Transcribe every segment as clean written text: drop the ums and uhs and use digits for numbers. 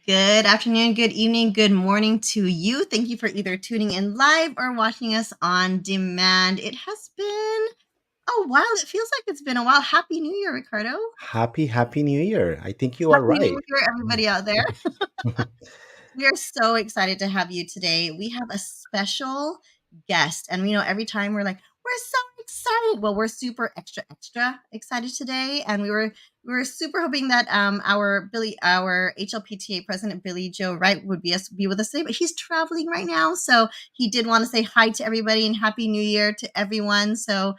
Good afternoon, good evening, good morning to you. Thank you for either tuning in live or watching us on demand. It has been a while. It feels like it's been a while. Happy New Year, Ricardo. Happy New Year. I think you are Happy New right. Year, everybody out there. We are so excited to have you today. We have a special guest, and every time we're so excited. Well, we're super extra excited today, and we were super hoping that our HLPTA president Billy Joe Wright would be with us today, but he's traveling right now, so he did want to say hi to everybody and Happy New Year to everyone. So,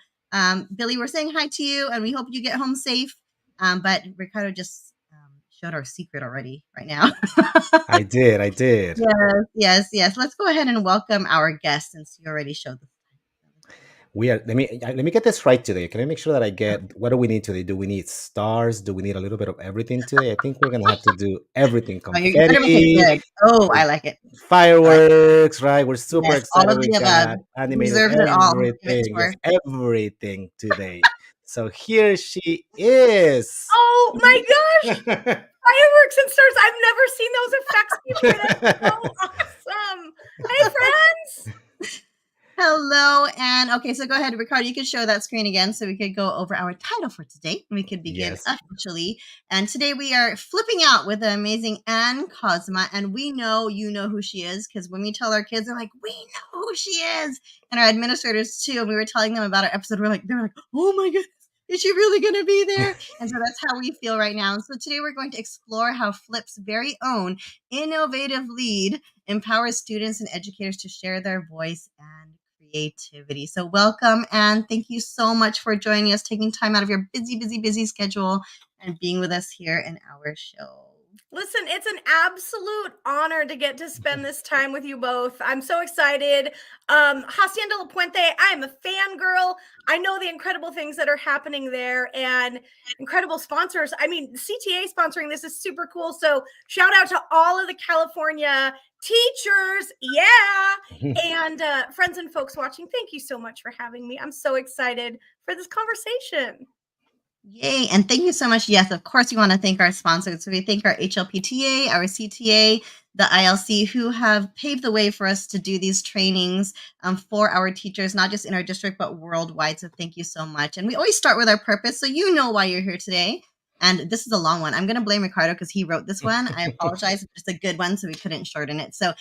Billy, we're saying hi to you, and we hope you get home safe. But Ricardo just showed our secret already right now. I did. I did. Yes. Let's go ahead and welcome our guest since you already showed the. We are. Let me get this right today. Can I make sure that I get what do we need today? Do we need stars? Do we need a little bit of everything today? I think we're gonna have to do everything. Oh, you better make it Confetti, big. Oh, I like it. I like it. fireworks, right? We're super Yes, all excited. of We the above. got animators, Deserves it all. Give it everything. to Yes, her. everything today. So here she is. Oh my gosh! Fireworks and stars. I've never seen those effects before. That's so awesome. Hey, friends. Hello, and okay, so go ahead, Ricardo. You can show that screen again so we could go over our title for today. We could begin Yes. officially. And today we are flipping out with the amazing Ann Kozma. And we know you know who she is because when we tell our kids, they're like, we know who she is. And our administrators too. And we were telling them about our episode. They're like, oh my goodness, is she really going to be there? And so that's how we feel right now. And so today we're going to explore how Flip's very own innovative lead empowers students and educators to share their voice and creativity. So welcome, and thank you so much for joining us, taking time out of your busy schedule and being with us here in our show. Listen, it's an absolute honor to get to spend this time with you both. I'm so excited. Hacienda La Puente, I am a fangirl. I know the incredible things that are happening there and incredible sponsors. I mean, CTA sponsoring this is super cool. So shout out to all of the California teachers. Yeah. And friends and folks watching, thank you so much for having me. I'm so excited for this conversation. Yay. And thank you so much. Yes, of course, we want to thank our sponsors. So we thank our HLPTA, our CTA, the ILC, who have paved the way for us to do these trainings for our teachers, not just in our district, but worldwide. So thank you so much. And we always start with our purpose. So you know why you're here today. And this is a long one. I'm going to blame Ricardo because he wrote this one. I apologize. It's just a good one, so we couldn't shorten it. So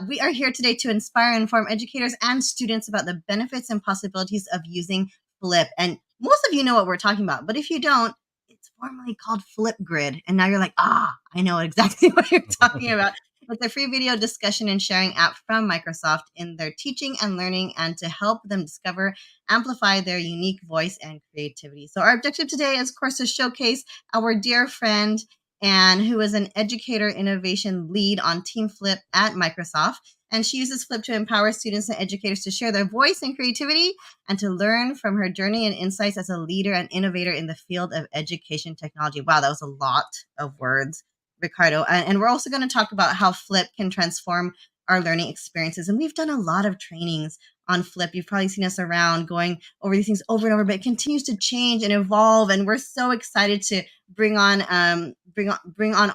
we are here today to inspire and inform educators and students about the benefits and possibilities of using Flip. And most of you know what we're talking about, but if you don't, it's formerly called Flipgrid. And now you're like, I know exactly what you're talking about. It's a free video discussion and sharing app from Microsoft in their teaching and learning and to help them discover, amplify their unique voice and creativity. So our objective today is, of course, to showcase our dear friend Ann, who is an Educator Innovation Lead on Team Flip at Microsoft. And she uses Flip to empower students and educators to share their voice and creativity and to learn from her journey and insights as a leader and innovator in the field of education technology. Wow, that was a lot of words, Ricardo. And we're also going to talk about how Flip can transform our learning experiences. And we've done a lot of trainings on Flip. You've probably seen us around going over these things over and over, but it continues to change and evolve. And we're so excited to bring on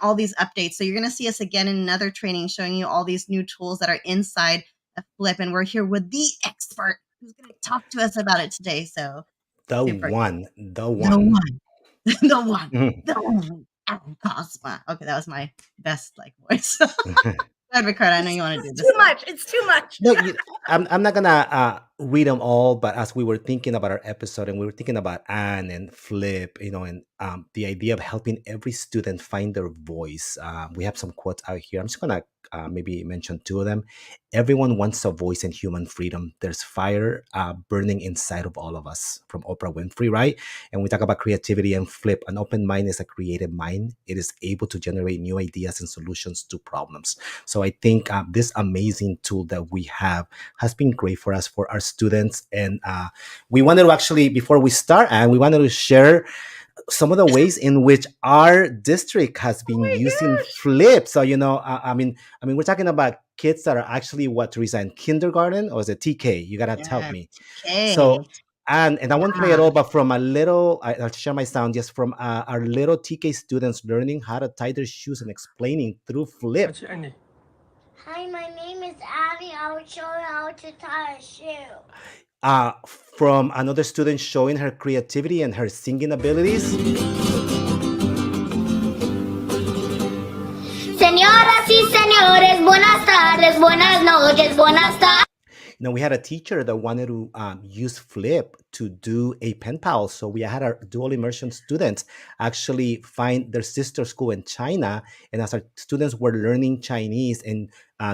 all these updates. So you're going to see us again in another training showing you all these new tools that are inside of Flip. And we're here with the expert who's going to talk to us about it today. So The super. one. The one. Ann Kozma. Okay, that was my best voice. Go ahead, Ricardo. I know you want to do this. It's too much. No, I'm not gonna read them all, but as we were thinking about our episode and we were thinking about Anne and Flip, and the idea of helping every student find their voice, we have some quotes out here. I'm just gonna maybe mention two of them. Everyone wants a voice and human freedom. There's fire burning inside of all of us, from Oprah Winfrey, right? And we talk about creativity and Flip. An open mind is a creative mind. It is able to generate new ideas and solutions to problems. So I think this amazing tool that we have has been great for us, for our students. And we wanted to actually, before we start, and we wanted to share some of the ways in which our district has been using Flip. So, I mean, we're talking about kids that are actually, what, Teresa, in kindergarten, or is it TK? You got to tell me. TK. So And I won't play it all, but from a little, I'll share my sound just from our little TK students learning how to tie their shoes and explaining through Flip. Hi, my name is Abby. I will show you how to tie a shoe. From another student showing her creativity and her singing abilities. Señoras y señores, buenas tardes, buenas noches, buenas tardes. You know, we had a teacher that wanted to use Flip to do a pen pal. So we had our dual immersion students actually find their sister school in China. And as our students were learning Chinese and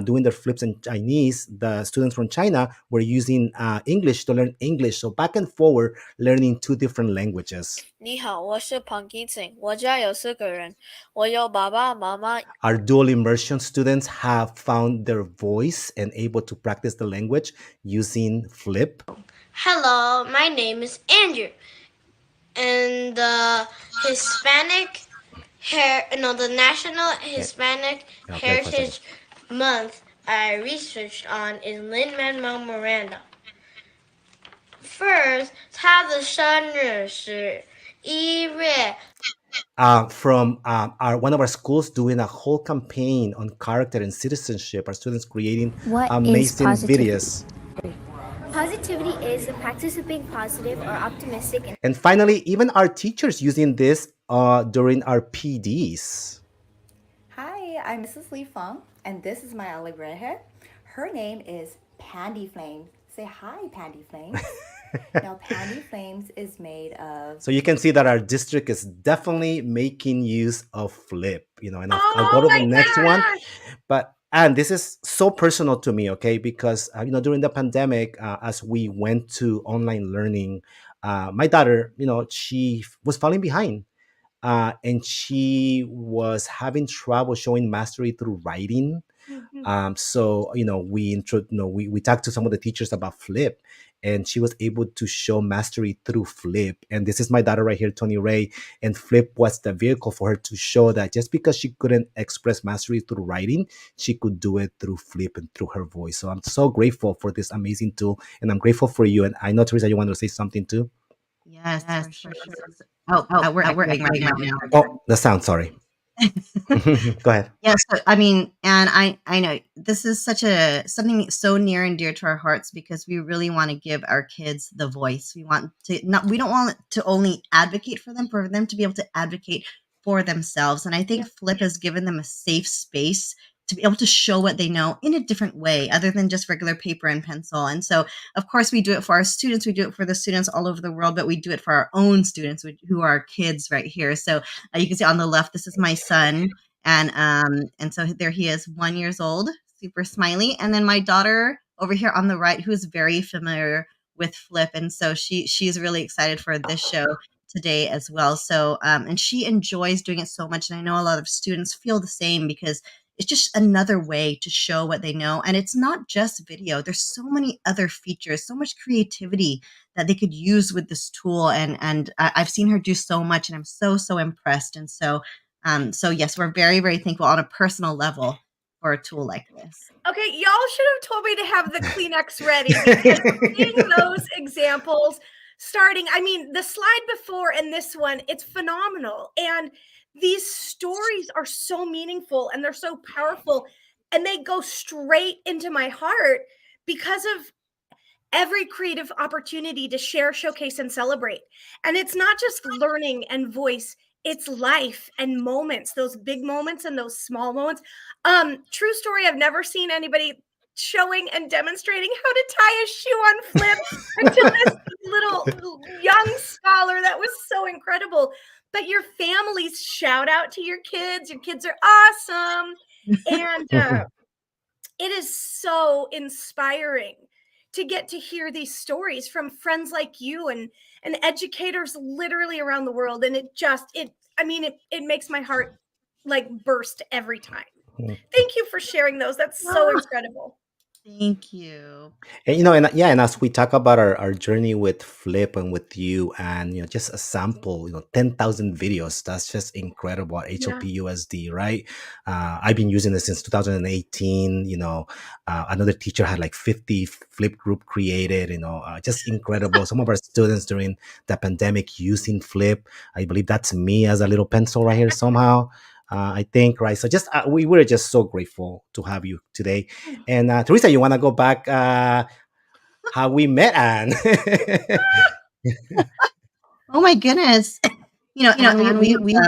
doing their flips in Chinese, the students from China were using English to learn English. So back and forward, learning two different languages. 你好，我是彭基景，我家有4个人，我有爸爸妈妈。 Our dual immersion students have found their voice and able to practice the language using Flip. Hello, my name is Andrew. And the the National Hispanic Heritage Month I researched on is Lin-Manuel Miranda. First, 他的生日是1月 From one of our schools doing a whole campaign on character and citizenship, our students creating amazing videos. Positivity is the practice of being positive or optimistic. And finally, even our teachers using this during our PDs. Hi, I'm Mrs. Lee Feng, and this is my ugly redhead. Her name is Pandy Flames. Say hi, Pandy Flames. Now, Pandy Flames is made of... So you can see that our district is definitely making use of Flip, you know, and I'll go to the next one. And this is so personal to me, okay? Because, you know, during the pandemic, as we went to online learning, my daughter, you know, she was falling behind. And she was having trouble showing mastery through writing. So, you know, we talked to some of the teachers about Flip, and she was able to show mastery through Flip. And this is my daughter right here, Tony Ray. And Flip was the vehicle for her to show that just because she couldn't express mastery through writing, she could do it through Flip and through her voice. So I'm so grateful for this amazing tool, and I'm grateful for you. And I know, Teresa, you want to say something too? Yes, for sure. We're echoing right now. Oh, the sound, sorry. Go ahead. Yes, I mean, and I know this is something so near and dear to our hearts because we really want to give our kids the voice. We don't want to only advocate for them to be able to advocate for themselves. And I think Flip has given them a safe space to be able to show what they know in a different way other than just regular paper and pencil. And so, of course, we do it for our students. We do it for the students all over the world, but we do it for our own students who are kids right here. So you can see on the left, this is my son. And so there he is, 1 year old, super smiley. And then my daughter over here on the right, who is very familiar with Flip. And so she's really excited for this show today as well. So, and she enjoys doing it so much. And I know a lot of students feel the same because it's just another way to show what they know. And it's not just video. There's so many other features, so much creativity that they could use with this tool. And I've seen her do so much, and I'm so impressed. And so yes, we're very, very thankful on a personal level for a tool like this. Okay, y'all should have told me to have the Kleenex ready because seeing those examples starting, I mean, the slide before and this one, it's phenomenal. And these stories are so meaningful and they're so powerful, and they go straight into my heart because of every creative opportunity to share, showcase, and celebrate. And it's not just learning and voice, it's life and moments, those big moments and those small moments. True story, I've never seen anybody showing and demonstrating how to tie a shoe on Flip until this little young scholar. That was so incredible. But your families, shout out to your kids. Your kids are awesome. And it is so inspiring to get to hear these stories from friends like you and educators literally around the world. And it makes my heart like burst every time. Thank you for sharing those. That's so incredible. Thank you. And you know, and yeah, and as we talk about our journey with Flip and with you, and you know, just a sample, you know, 10,000 videos. That's just incredible. Yeah. HOP USD, right? I've been using this since 2018. You know, another teacher had like 50 Flip group created. You know, just incredible. Some of our students during the pandemic using Flip. I believe that's me as a little pencil right here somehow. I think, right? So just we were just so grateful to have you today. And Teresa, you want to go back how we met, Anne? Oh my goodness. And we we oh,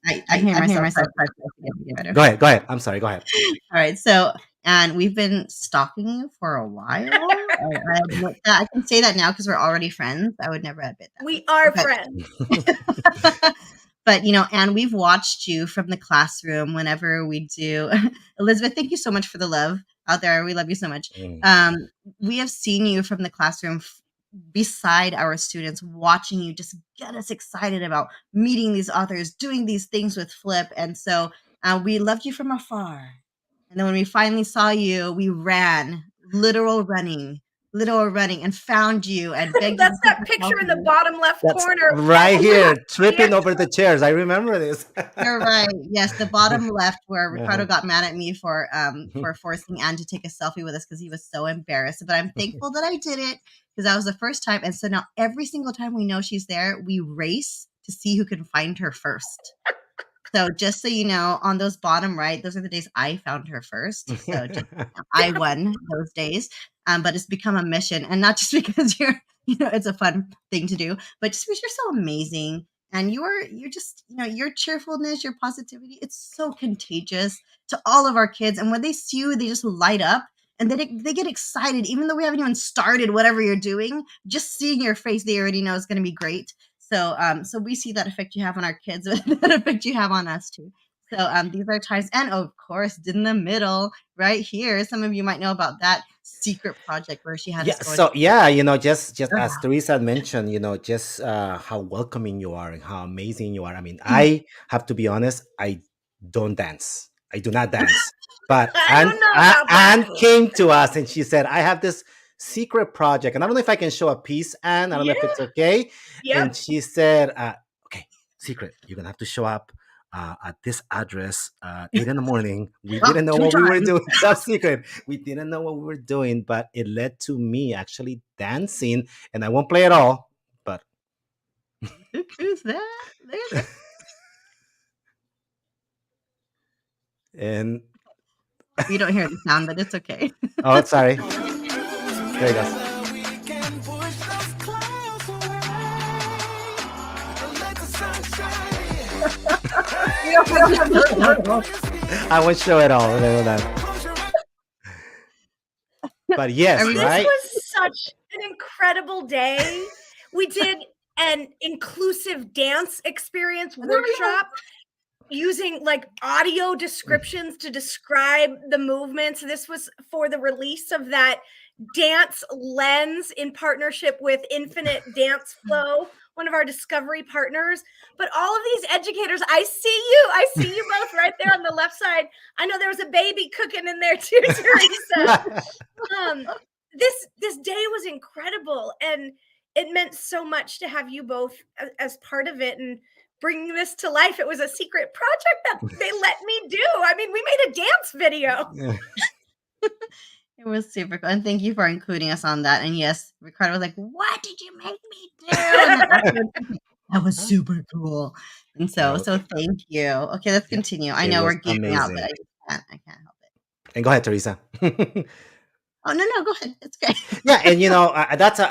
I hear I hear myself. myself. Get better. Go ahead. Go ahead. I'm sorry. Go ahead. All right. So, and we've been stalking you for a while. I admit that. I can say that now because we're already friends. I would never admit that. We are But- friends. But and we've watched you from the classroom whenever we do. Elizabeth, thank you so much for the love out there. We love you so much. We have seen you from the classroom beside our students, watching you just get us excited about meeting these authors, doing these things with Flip. And so we loved you from afar. And then when we finally saw you, we ran, literal running, and found you and begged That's you to that take a picture in the selfie. bottom left That's corner. right here, Yeah. tripping over the chairs. I remember this. You're right. Yes, the bottom left where Ricardo Uh-huh. got mad at me for forcing Anne to take a selfie with us because he was so embarrassed. But I'm thankful that I did it because that was the first time. And so now every single time we know she's there, we race to see who can find her first. So just so you know, on those bottom right, those are the days I found her first. So just, I won those days. But it's become a mission, and not just because it's a fun thing to do, but just because you're so amazing. And you're just, your cheerfulness, your positivity, it's so contagious to all of our kids. And when they see you, they just light up and they get excited, even though we haven't even started whatever you're doing. Just seeing your face, they already know it's going to be great. So, so we see that effect you have on our kids, that effect you have on us too. So, these are times, and of course, in the middle, right here, some of you might know about that secret project where she had Yeah. us go. So yeah, just as Teresa mentioned, just how welcoming you are and how amazing you are. I mean, I have to be honest, I don't dance. I do not dance. But I don't know about that. Anne came to us and she said, I have this secret project. And I don't know if I can show a piece, Anne. I don't know if it's okay. Yep. And she said, okay, secret. You're going to have to show up at this address 8 in the morning. We didn't know what we were doing. Top secret. We didn't know what we were doing, but it led to me actually dancing. And I won't play at all, but Look who's that? There's and you don't hear the sound, but it's okay. oh, sorry. There you go. I won't show it all. But yes, Are we- right? This was such an incredible day. We did an inclusive dance experience workshop using like audio descriptions to describe the movements. This was for the release of that dance lens in partnership with Infinite Dance Flow, one of our discovery partners. But all of these educators, I see you both right there on the left side. I know there was a baby cooking in there too, Teresa. This day was incredible, and it meant so much to have you both as part of it and bringing this to life. It was a secret project that they let me do. I mean, we made a dance video. It was super cool. And thank you for including us on that. And yes, Ricardo was like, what did you make me do? That was super cool. And so thank you. Okay, let's continue. I know we're geeking out, but I can't help it. And go ahead, Teresa. Oh, no, go ahead. It's great. Yeah, and that's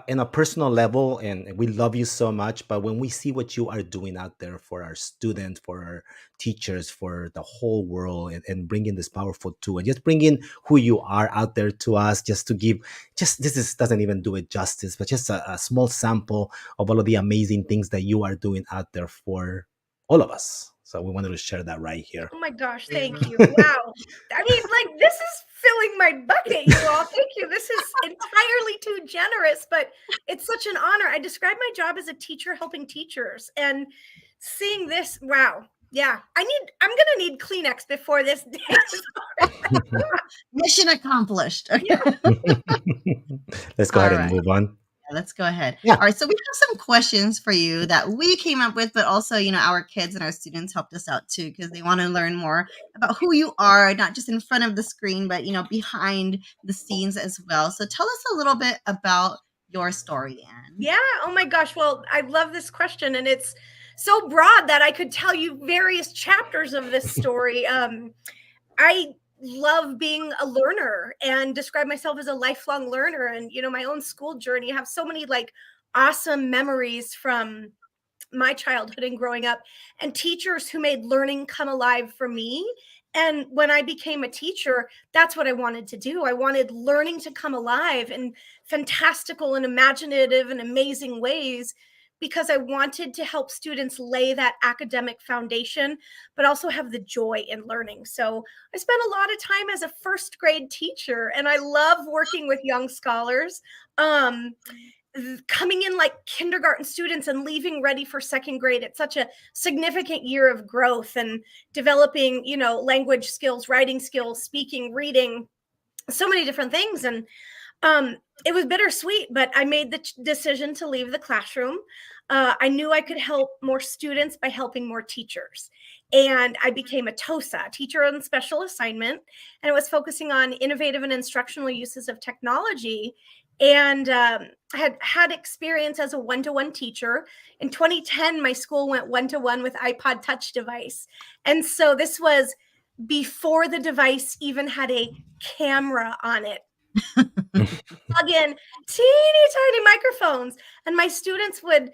in a personal level, and we love you so much. But when we see what you are doing out there for our students, for our teachers, for the whole world, and bringing this powerful tool, and just bringing who you are out there to us, just to give, doesn't even do it justice, but just a small sample of all of the amazing things that you are doing out there for all of us. So we wanted to share that right here. Oh my gosh, thank you. Wow. I mean, like, this is filling my bucket, you all. Thank you. This is entirely too generous, but it's such an honor. I describe my job as a teacher helping teachers, and seeing this, wow. Yeah, I'm gonna need Kleenex before this day is Mission accomplished. Okay. Let's go All ahead and right. move on. Let's go ahead. Yeah. All right. So we have some questions for you that we came up with, but also, our kids and our students helped us out too, because they want to learn more about who you are, not just in front of the screen, but, behind the scenes as well. So tell us a little bit about your story, Anne. Yeah. Oh my gosh. Well, I love this question, and it's so broad that I could tell you various chapters of this story. I love being a learner and describe myself as a lifelong learner. And, my own school journey, I have so many like awesome memories from my childhood and growing up, and teachers who made learning come alive for me. And when I became a teacher, that's what I wanted to do. I wanted learning to come alive in fantastical and imaginative and amazing ways, because I wanted to help students lay that academic foundation, but also have the joy in learning. So I spent a lot of time as a first grade teacher, and I love working with young scholars. Coming in like kindergarten students and leaving ready for second grade. It's such a significant year of growth and developing, language skills, writing skills, speaking, reading, so many different things. And it was bittersweet, but I made the decision to leave the classroom. I knew I could help more students by helping more teachers. And I became a TOSA, teacher on special assignment, and it was focusing on innovative and instructional uses of technology. And I had experience as a one-to-one teacher. In 2010, my school went one-to-one with iPod Touch device. And so this was before the device even had a camera on it. Plug in teeny tiny microphones, and my students would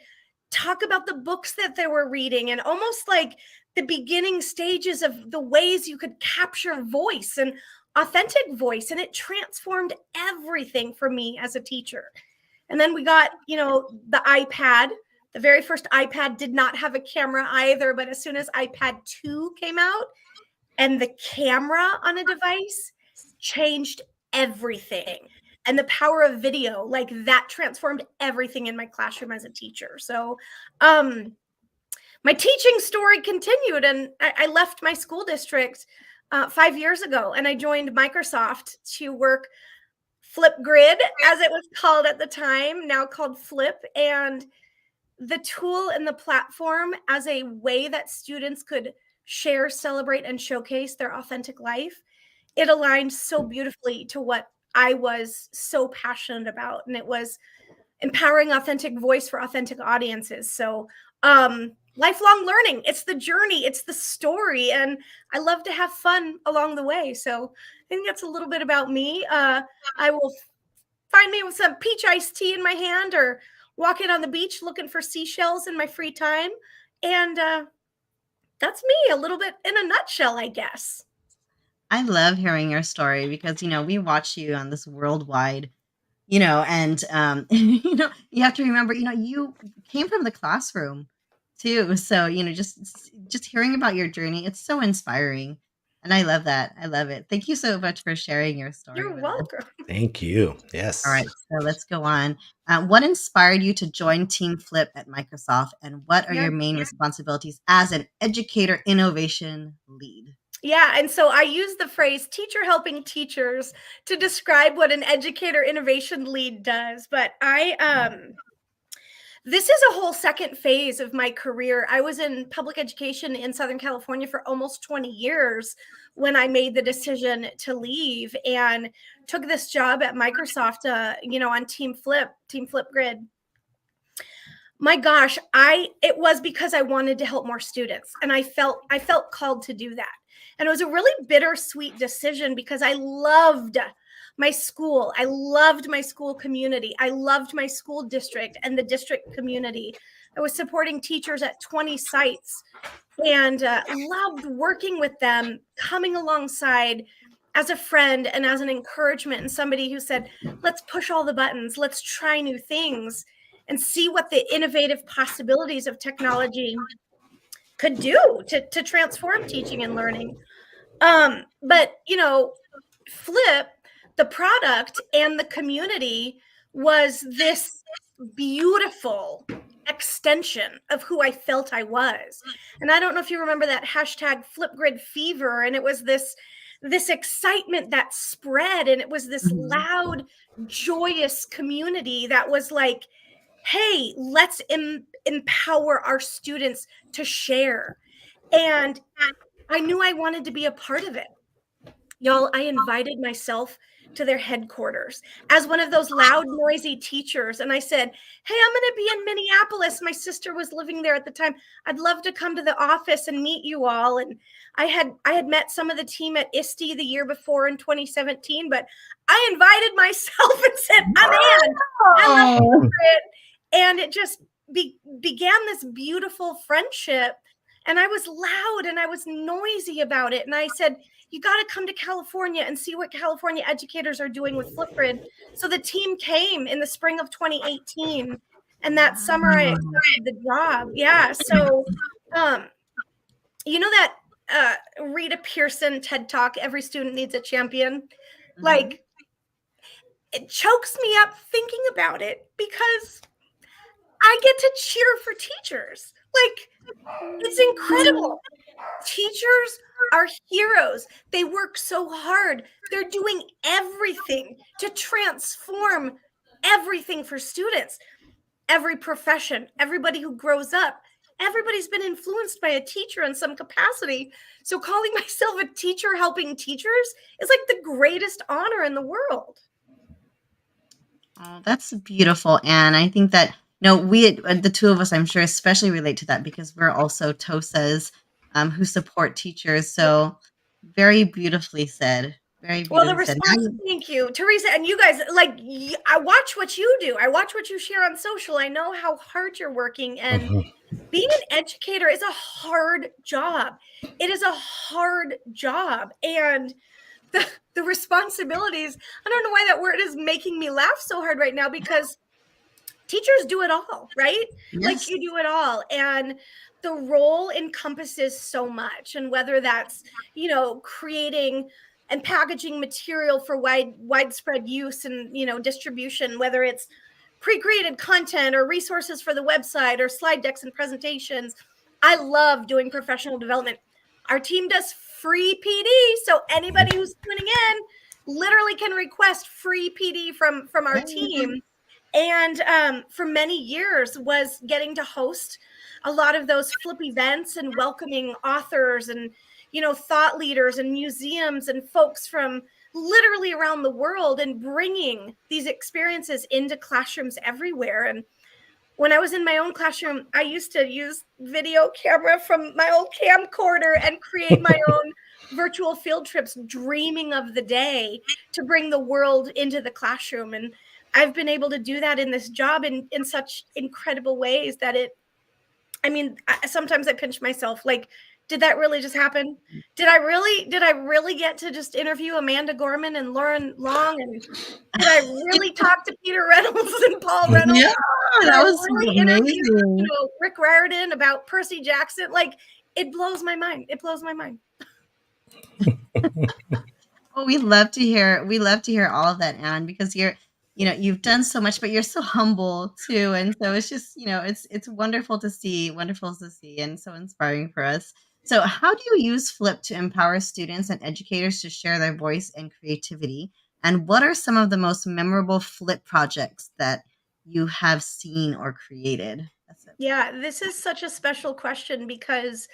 talk about the books that they were reading, and almost like the beginning stages of the ways you could capture voice and authentic voice. And it transformed everything for me as a teacher. And then we got, the iPad. The very first iPad did not have a camera either, but as soon as iPad 2 came out and the camera on a device, changed everything. And the power of video, like that transformed everything in my classroom as a teacher. So my teaching story continued, and I left my school district 5 years ago, and I joined Microsoft to work Flipgrid, as it was called at the time, now called Flip. And the tool and the platform as a way that students could share, celebrate, and showcase their authentic life, it aligned so beautifully to what I was so passionate about. And it was empowering authentic voice for authentic audiences. So lifelong learning, it's the journey, it's the story, and I love to have fun along the way. So I think that's a little bit about me. I will find me with some peach iced tea in my hand, or walking on the beach looking for seashells in my free time. And that's me a little bit in a nutshell, I guess. I love hearing your story because, we watch you on this worldwide, and, you have to remember, you came from the classroom too. So, just hearing about your journey, it's so inspiring. And I love that. I love it. Thank you so much for sharing your story You're with us. welcome. Thank you. Yes. All right, so let's go on. What inspired you to join Team Flip at Microsoft, and what are your main responsibilities as an Educator Innovation Lead? Yeah, and so I use the phrase teacher helping teachers to describe what an Educator Innovation Lead does. But this is a whole second phase of my career. I was in public education in Southern California for almost 20 years when I made the decision to leave and took this job at Microsoft, on Team Flipgrid. My gosh, it was because I wanted to help more students, and I felt called to do that. And it was a really bittersweet decision because I loved my school. I loved my school community. I loved my school district and the district community. I was supporting teachers at 20 sites and loved working with them, coming alongside as a friend and as an encouragement, and somebody who said, let's push all the buttons, let's try new things and see what the innovative possibilities of technology could do to transform teaching and learning. But, Flip, the product and the community, was this beautiful extension of who I felt I was. And I don't know if you remember that hashtag Flipgrid fever, and it was this excitement that spread, and it was this loud, joyous community that was like, hey, let's empower our students to share. And I knew I wanted to be a part of it. Y'all, I invited myself to their headquarters as one of those loud, noisy teachers. And I said, hey, I'm going to be in Minneapolis. My sister was living there at the time. I'd love to come to the office and meet you all. And I had met some of the team at ISTE the year before in 2017, but I invited myself and said, I'm in. I love it. And it just began this beautiful friendship. And I was loud and I was noisy about it. And I said, you got to come to California and see what California educators are doing with Flipgrid. So the team came in the spring of 2018. And that summer I accepted the job. Yeah. So, you know that Rita Pearson TED Talk, every student needs a champion? Like, it chokes me up thinking about it because I get to cheer for teachers. Like, it's incredible. Teachers are heroes. They work so hard. They're doing everything to transform everything for students. Every profession, everybody who grows up, everybody's been influenced by a teacher in some capacity. So calling myself a teacher helping teachers is like the greatest honor in the world. Oh, that's beautiful, Anne. I think that we, the two of us, I'm sure, especially relate to that because we're also TOSAs who support teachers. So very beautifully said. Very Well, the beautifully said. response, thank you, Teresa. And you guys, like, I watch what you do. I watch what you share on social. I know how hard you're working. And being an educator is a hard job. It is a hard job. And the responsibilities, I don't know why that word is making me laugh so hard right now because teachers do it all, right? Yes. Like, you do it all. And the role encompasses so much. And whether that's, creating and packaging material for widespread use and, distribution, whether it's pre-created content or resources for the website or slide decks and presentations. I love doing professional development. Our team does free PD. So anybody who's tuning in literally can request free PD from our team. And for many years was getting to host a lot of those flip events and welcoming authors and, thought leaders and museums and folks from literally around the world and bringing these experiences into classrooms everywhere. And when I was in my own classroom, I used to use video camera from my old camcorder and create my own virtual field trips, dreaming of the day to bring the world into the classroom. And I've been able to do that in this job in such incredible ways that sometimes I pinch myself, like, did that really just happen? Did I really get to just interview Amanda Gorman and Lauren Long? And did I really talk to Peter Reynolds and Paul Reynolds? Yeah, that was really amazing. Rick Riordan about Percy Jackson. Like, it blows my mind. It blows my mind. Well, we love to hear all of that, Anne, because you've done so much, but you're so humble too. And so it's just, it's wonderful to see, and so inspiring for us. So how do you use Flip to empower students and educators to share their voice and creativity? And what are some of the most memorable Flip projects that you have seen or created? That's it. Yeah, this is such a special question because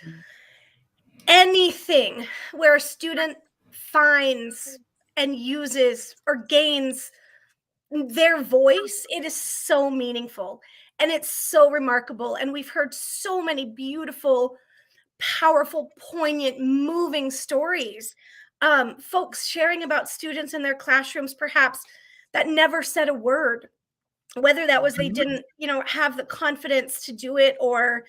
anything where a student finds and uses or gains their voice, it is so meaningful and it's so remarkable. And we've heard so many beautiful, powerful, poignant, moving stories. Folks sharing about students in their classrooms, perhaps that never said a word, whether that was they didn't, have the confidence to do it, or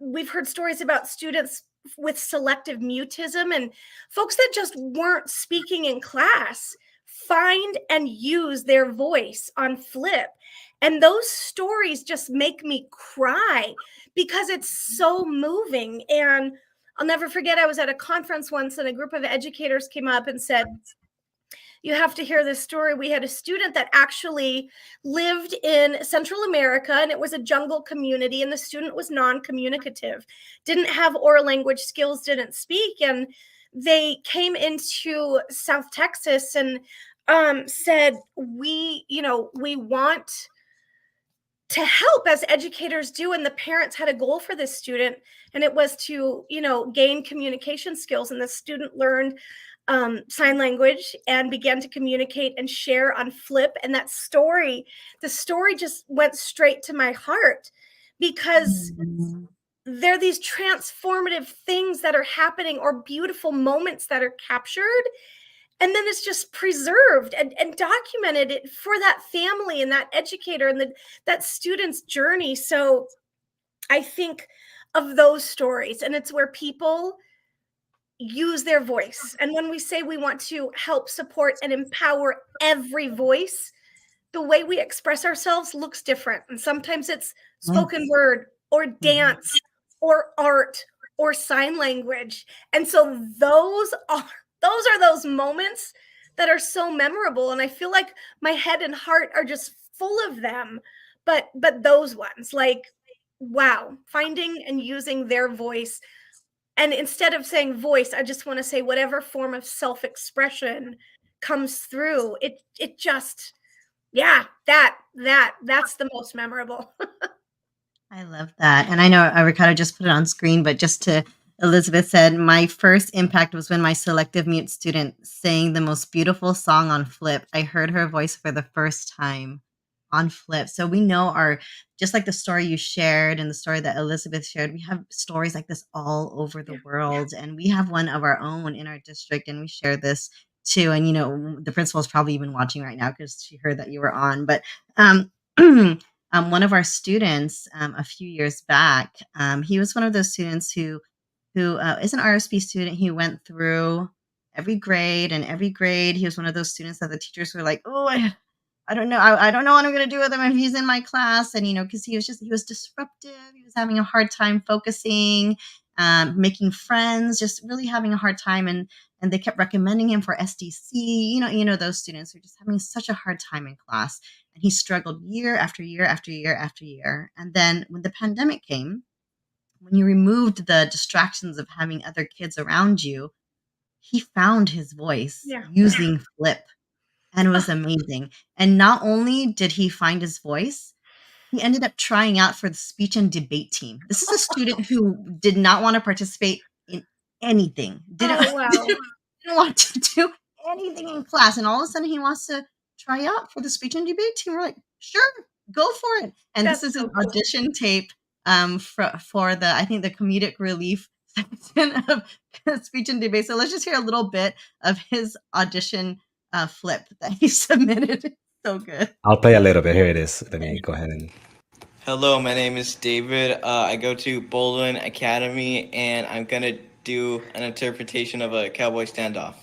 we've heard stories about students with selective mutism and folks that just weren't speaking in class find and use their voice on Flip. And those stories just make me cry because it's so moving. And I'll never forget, I was at a conference once and a group of educators came up and said, You have to hear this story. We had a student that actually lived in Central America, and it was a jungle community, and the student was non-communicative, didn't have oral language skills, didn't speak, and they came into South Texas and said, we want to help, as educators do. And the parents had a goal for this student, and it was to gain communication skills. And the student learned sign language and began to communicate and share on Flip. And the story just went straight to my heart, because there are these transformative things that are happening, or beautiful moments that are captured, and then it's just preserved and documented it for that family and that educator and that student's journey. So I think of those stories, and it's where people use their voice. And when we say we want to help support and empower every voice, the way we express ourselves looks different. And sometimes it's spoken word or dance or art or sign language. And so those are those moments that are so memorable. And I feel like my head and heart are just full of them. But those ones, like, wow, finding and using their voice. And instead of saying voice, I just want to say whatever form of self-expression comes through. It just, yeah, that's the most memorable. I love that. And I know Ricardo just put it on screen, but just to Elizabeth said, my first impact was when my selective mute student sang the most beautiful song on Flip. I heard her voice for the first time on Flip. So we know just like the story you shared and the story that Elizabeth shared, we have stories like this all over the world. And we have one of our own in our district, and we share this too. And, the principal is probably even watching right now because she heard that you were on. But one of our students a few years back, he was one of those students who is an RSP student. He went through every grade, and every grade he was one of those students that the teachers were like, oh, I don't know. I don't know what I'm going to do with him if he's in my class. And, because he was disruptive. He was having a hard time focusing, making friends, just really having a hard time. And they kept recommending him for SDC. Those students who are just having such a hard time in class. And he struggled year after year after year after year. And then when the pandemic came, when you removed the distractions of having other kids around you, he found his voice using Flip. And it was amazing. And not only did he find his voice, he ended up trying out for the speech and debate team. This is a student who did not want to participate in anything. Didn't want to do anything in class. And all of a sudden he wants to try out for the speech and debate team. We're like, sure, go for it. And this is an audition tape for the, I think, the comedic relief section of speech and debate. So let's just hear a little bit of his audition Flip that he submitted. It's so good. I'll play a little bit. Here it is. Let me go ahead and. Hello, my name is David. I go to Baldwin Academy, and I'm gonna do an interpretation of a cowboy standoff.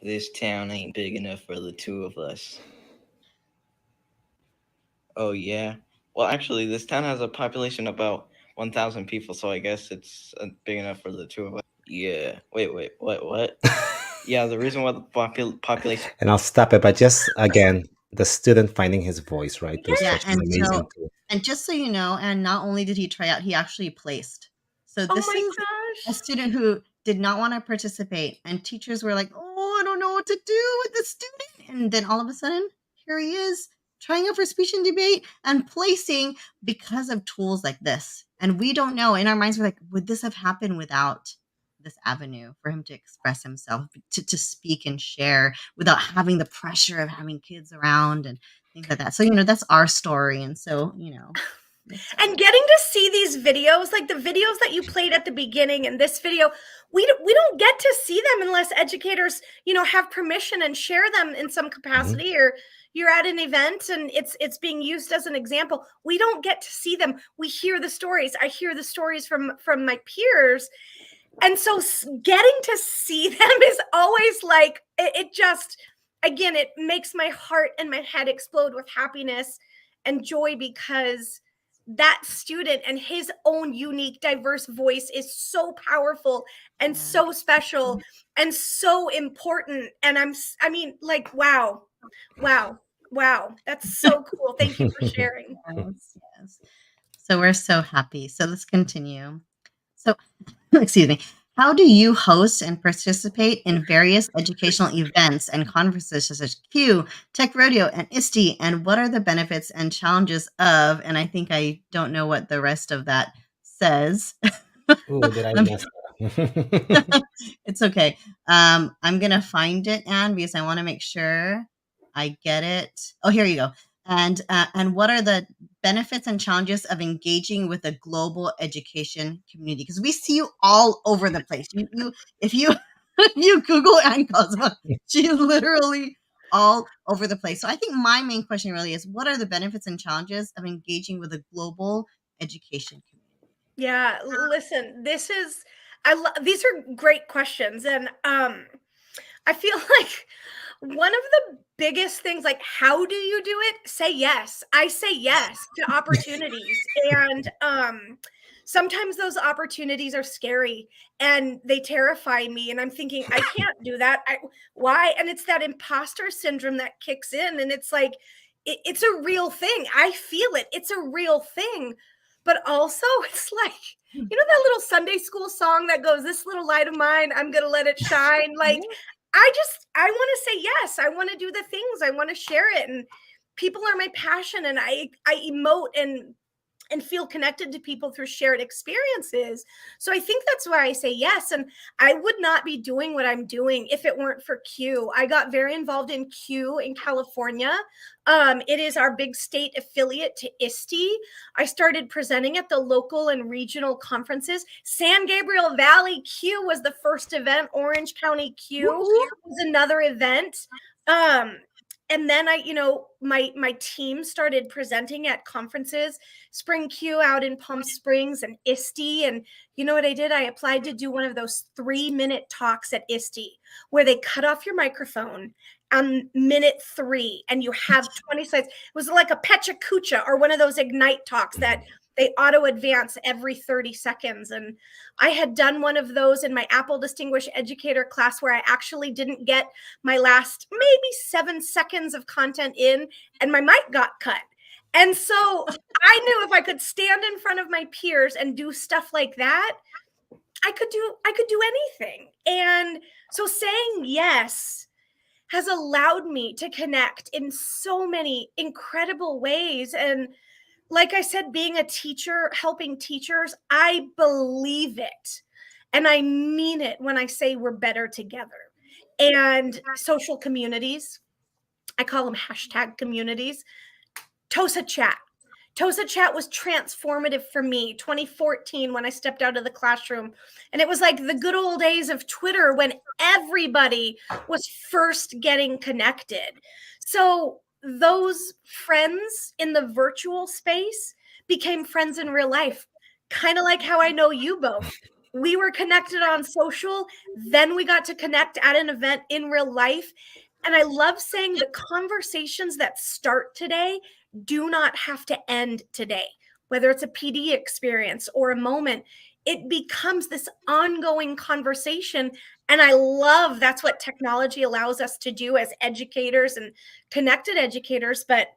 This town ain't big enough for the two of us. Oh yeah? Well, actually, this town has a population of about 1,000 people, so I guess it's big enough for the two of us. Yeah. Wait, what? Yeah, the reason why the population... And I'll stop it, but just, again, the student finding his voice, right? Yeah, and just so you know, and not only did he try out, he actually placed. So this is a student who did not want to participate, and teachers were like, oh, I don't know what to do with this student. And then all of a sudden, here he is, trying out for speech and debate and placing because of tools like this. And we don't know. In our minds, we're like, would this have happened without this avenue for him to express himself, to speak and share without having the pressure of having kids around and things like that. So, that's our story. And so, and getting to see these videos, like the videos that you played at the beginning and this video, we don't get to see them unless educators, have permission and share them in some capacity, or you're at an event and it's being used as an example. We don't get to see them. We hear the stories. I hear the stories from my peers. And so getting to see them is always like, it just, again, it makes my heart and my head explode with happiness and joy, because that student and his own unique, diverse voice is so powerful and so special and so important. And I mean, like, wow, wow, wow. That's so cool. Thank you for sharing. Yes, yes. So we're so happy. So let's continue. So, excuse me. How do you host and participate in various educational events and conferences such as Q, Tech Rodeo, and ISTE? And what are the benefits and challenges of? And I think I don't know what the rest of that says. Ooh, did I I'm mess that up? It's okay. I'm gonna find it, Anne, because I want to make sure I get it. Oh, here you go. And what are the benefits and challenges of engaging with a global education community? Because we see you all over the place. You if you if you Google Ann Kozma, she's literally all over the place. So I think my main question really is, what are the benefits and challenges of engaging with a global education community? Yeah, listen, these are great questions. And I feel like one of the biggest things, like, how do you do it? Say yes. I say yes to opportunities. And sometimes those opportunities are scary and they terrify me. And I'm thinking, I can't do that. Why? And it's that imposter syndrome that kicks in. And it's like, it's a real thing. I feel it. It's a real thing. But also, it's like, that little Sunday school song that goes, "This little light of mine, I'm going to let it shine." Like, I want to say yes. I want to do the things. I want to share it. And people are my passion. And I emote and feel connected to people through shared experiences. So I think that's why I say yes. And I would not be doing what I'm doing if it weren't for Q. I got very involved in Q in California. It is our big state affiliate to ISTE. I started presenting at the local and regional conferences. San Gabriel Valley Q was the first event. Orange County Q was another event. And then my team started presenting at conferences, Spring Q out in Palm Springs and ISTE. And you know what I did? I applied to do one of those 3-minute talks at ISTE where they cut off your microphone on minute 3 and you have 20 slides. It was like a Pecha Kucha or one of those Ignite talks that they auto advance every 30 seconds. And I had done one of those in my Apple Distinguished Educator class where I actually didn't get my last maybe 7 seconds of content in and my mic got cut. And so I knew if I could stand in front of my peers and do stuff like that, I could do anything. And so saying yes has allowed me to connect in so many incredible ways. And like I said, being a teacher, helping teachers, I believe it. And I mean it when I say we're better together. And social communities, I call them hashtag communities. TOSA Chat. TOSA Chat was transformative for me, 2014, when I stepped out of the classroom. And it was like the good old days of Twitter when everybody was first getting connected. So those friends in the virtual space became friends in real life, kind of like how I know you both. We were connected on social, then we got to connect at an event in real life. And I love saying the conversations that start today do not have to end today, whether it's a PD experience or a moment. It becomes this ongoing conversation. And I love that's what technology allows us to do as educators and connected educators. But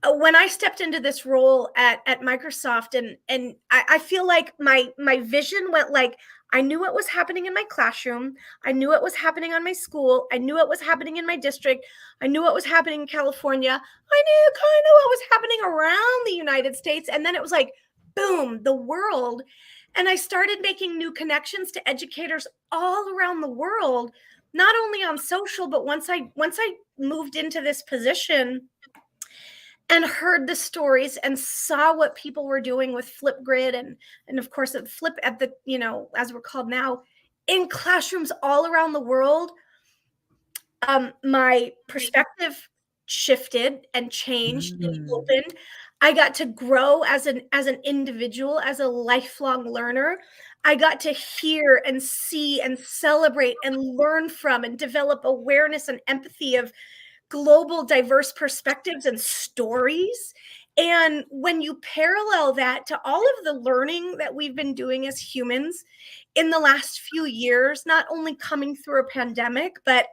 when I stepped into this role at Microsoft, and I feel like my vision went like, I knew what was happening in my classroom. I knew what was happening on my school. I knew what was happening in my district. I knew what was happening in California. I knew kind of what was happening around the United States. And then it was like, boom, the world. And I started making new connections to educators all around the world, not only on social, but once I moved into this position and heard the stories and saw what people were doing with Flipgrid and of course at Flip at the, as we're called now, in classrooms all around the world, my perspective shifted and changed and opened. I got to grow as an individual, as a lifelong learner. I got to hear and see and celebrate and learn from and develop awareness and empathy of global diverse perspectives and stories. And when you parallel that to all of the learning that we've been doing as humans in the last few years, not only coming through a pandemic, but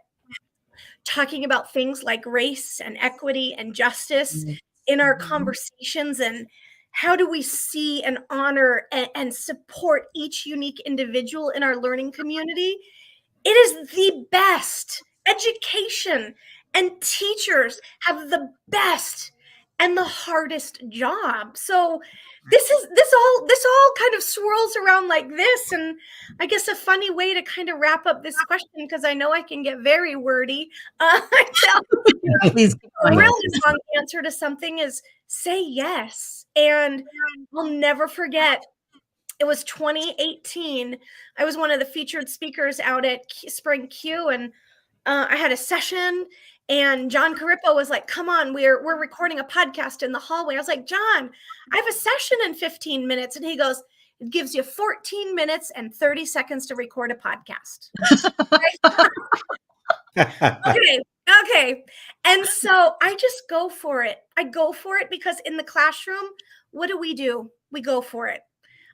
talking about things like race and equity and justice in our conversations, and how do we see and honor and support each unique individual in our learning community. It is the best. Education and teachers have the best and the hardest job. So this all kind of swirls around like this. And I guess a funny way to kind of wrap up this question, because I know I can get very wordy, Please keep a going. really long answer to something is say yes. And I'll never forget, it was 2018. I was one of the featured speakers out at Spring Q, and I had a session, and John Carippo was like, come on, we're recording a podcast in the hallway. I was like, John, I have a session in 15 minutes. And he goes, it gives you 14 minutes and 30 seconds to record a podcast. Okay. And so I just go for it. I go for it because in the classroom, what do? We go for it.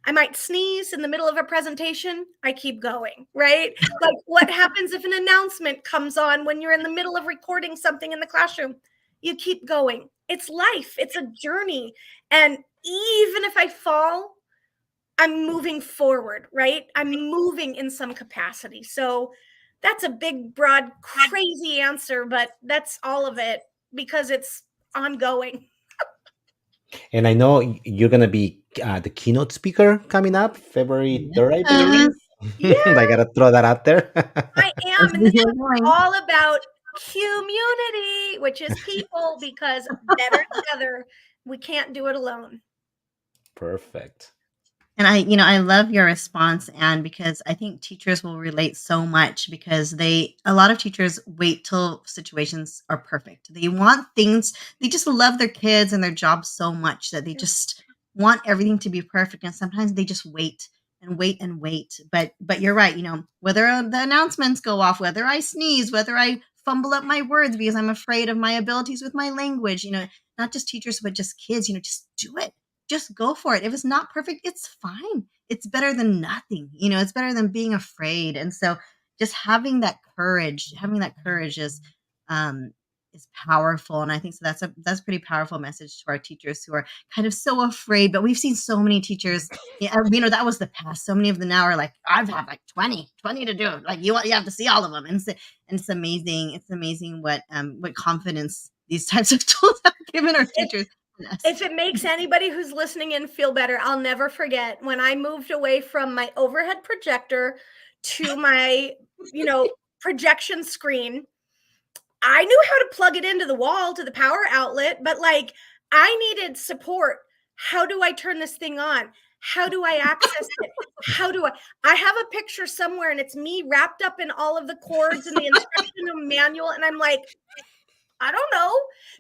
I might sneeze in the middle of a presentation. I keep going, right? Like, what happens if an announcement comes on when you're in the middle of recording something in the classroom? You keep going. It's life. It's a journey. And even if I fall, I'm moving forward, right? I'm moving in some capacity. So that's a big, broad, crazy answer, but that's all of it because it's ongoing. And I know you're going to be the keynote speaker coming up February 3rd, I believe. Yeah. I got to throw that out there. I am. And this is all about community, which is people, because better together, we can't do it alone. Perfect. And I love your response, Anne, because I think teachers will relate so much because a lot of teachers wait till situations are perfect. They want things, they just love their kids and their jobs so much that they just want everything to be perfect. And sometimes they just wait and wait and wait. But you're right, whether the announcements go off, whether I sneeze, whether I fumble up my words because I'm afraid of my abilities with my language, not just teachers, but just kids, just do it. Just go for it. If it's not perfect, it's fine. It's better than nothing. It's better than being afraid. And so just having that courage is powerful. And I think so that's a pretty powerful message to our teachers who are kind of so afraid. But we've seen so many teachers, that was the past. So many of them now are like, I've had like 20 to do. Like you have to see all of them. And it's amazing. It's amazing what confidence these types of tools have given our teachers. If it makes anybody who's listening in feel better, I'll never forget when I moved away from my overhead projector to my, projection screen. I knew how to plug it into the wall to the power outlet, but like I needed support. How do I turn this thing on? How do I access it? I have a picture somewhere and it's me wrapped up in all of the cords and the instruction manual. And I'm like, I don't know,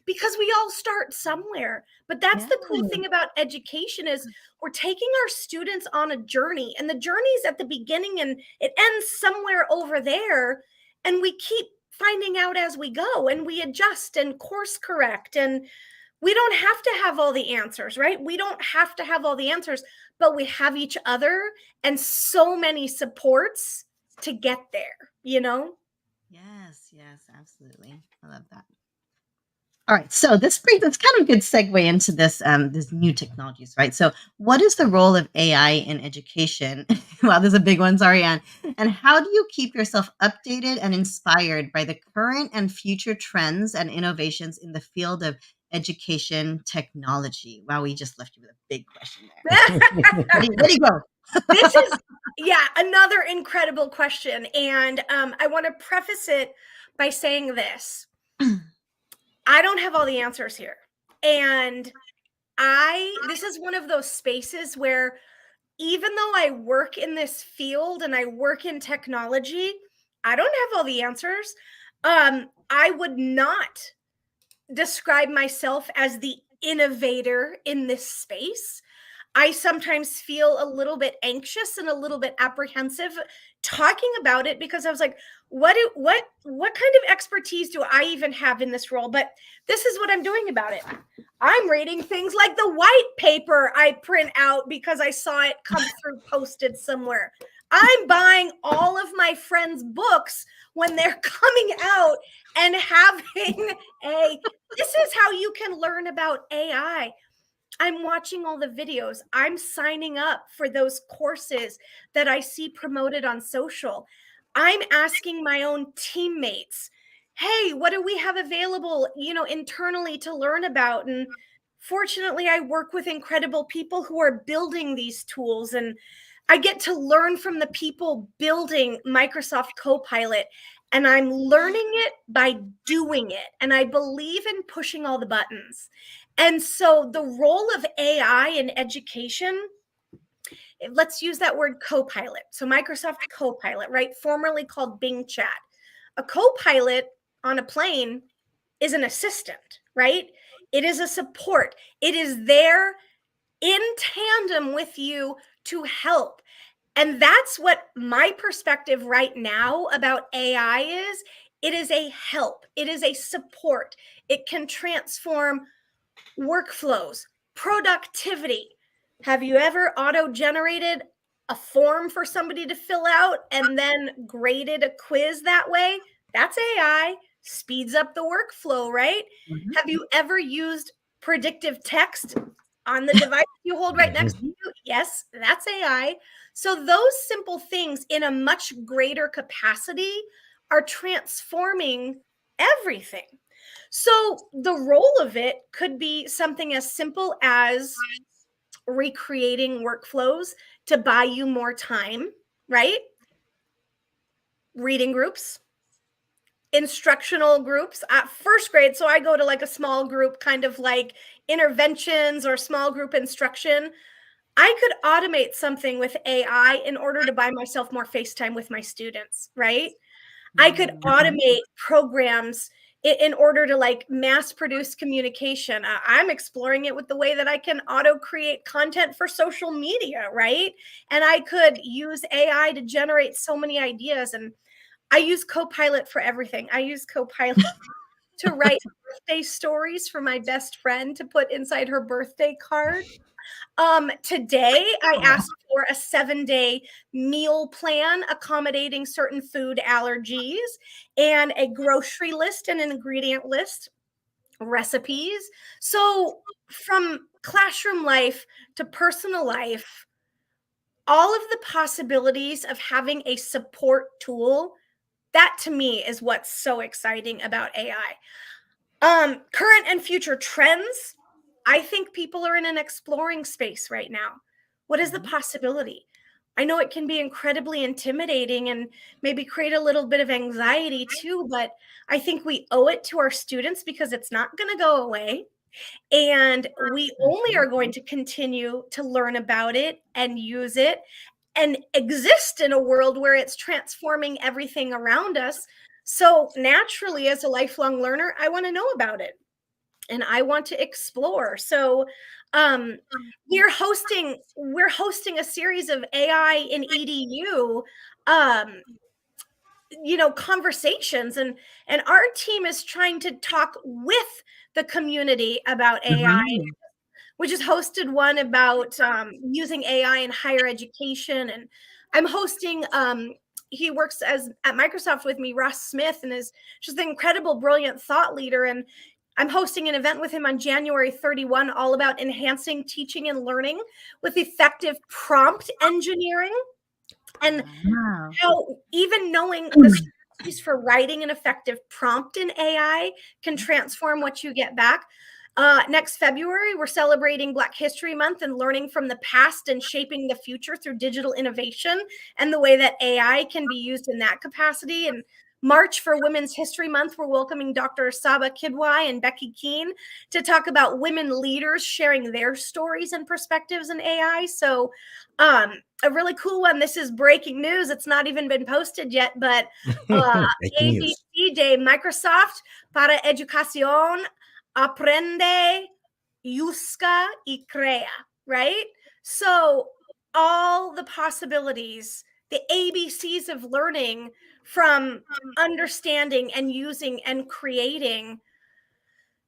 because we all start somewhere. But that's the cool thing about education is we're taking our students on a journey, and the journey's at the beginning and it ends somewhere over there. And we keep finding out as we go, and we adjust and course correct. And we don't have to have all the answers, right? We don't have to have all the answers, but we have each other and so many supports to get there, Yes, absolutely. I love that. All right, so this brings us kind of a good segue into this new technologies, right? So, what is the role of AI in education? Wow, this is a big one. Sorry, Anne. And how do you keep yourself updated and inspired by the current and future trends and innovations in the field of education technology? Wow, we just left you with a big question there. There you go. This is, another incredible question, and I want to preface it by saying this. I don't have all the answers here. And this is one of those spaces where even though I work in this field and I work in technology, I don't have all the answers. I would not describe myself as the innovator in this space. I sometimes feel a little bit anxious and a little bit apprehensive talking about it because I was like, what kind of expertise do I even have in this role? But this is what I'm doing about it. I'm reading things like the white paper I print out because I saw it come through posted somewhere. I'm buying all of my friends' books when they're coming out and having this is how you can learn about AI. I'm watching all the videos. I'm signing up for those courses that I see promoted on social. I'm asking my own teammates, hey, what do we have available, internally to learn about? And fortunately, I work with incredible people who are building these tools, and I get to learn from the people building Microsoft Copilot, and I'm learning it by doing it. And I believe in pushing all the buttons. And so the role of AI in education, let's use that word Copilot. So Microsoft Copilot, right? Formerly called Bing Chat. A Copilot on a plane is an assistant, right? It is a support. It is there in tandem with you to help. And that's what my perspective right now about AI is. It is a help. It is a support. It can transform workflows, productivity. Have you ever auto-generated a form for somebody to fill out and then graded a quiz that way? That's AI. Speeds up the workflow, right? Have you ever used predictive text on the device you hold right next to you? Yes, that's AI. So those simple things in a much greater capacity are transforming everything. So the role of it could be something as simple as recreating workflows to buy you more time, right? Reading groups, instructional groups at first grade. So I go to like a small group, kind of like interventions or small group instruction. I could automate something with AI in order to buy myself more FaceTime with my students, right? I could automate programs in order to like mass produce communication. I'm exploring it with the way that I can auto create content for social media, right? And I could use AI to generate so many ideas. And I use Copilot for everything. I use Copilot to write birthday stories for my best friend to put inside her birthday card. Today I asked for a 7-day meal plan accommodating certain food allergies and a grocery list and an ingredient list, recipes. So from classroom life to personal life, all of the possibilities of having a support tool, that to me is what's so exciting about AI. Current and future trends, I think people are in an exploring space right now. What is the possibility? I know it can be incredibly intimidating and maybe create a little bit of anxiety too, but I think we owe it to our students because it's not going to go away. And we only are going to continue to learn about it and use it and exist in a world where it's transforming everything around us. So naturally, as a lifelong learner, I want to know about it and I want to explore. So we're hosting a series of AI in EDU conversations, and our team is trying to talk with the community about AI. We just hosted one about using AI in higher education, and I'm hosting he works at Microsoft with me, Ross Smith, and is just an incredible, brilliant thought leader. And I'm hosting an event with him on January 31, all about enhancing teaching and learning with effective prompt engineering. And how even knowing the strategies for writing an effective prompt in AI can transform what you get back. Next February, we're celebrating Black History Month and learning from the past and shaping the future through digital innovation and the way that AI can be used in that capacity. And March, for Women's History Month, we're welcoming Dr. Saba Kidwai and Becky Keene to talk about women leaders sharing their stories and perspectives in AI. So a really cool one. This is breaking news. It's not even been posted yet, but ABC Day, Microsoft para Educación aprende, busca y crea, right? So all the possibilities the ABCs of learning from understanding and using and creating?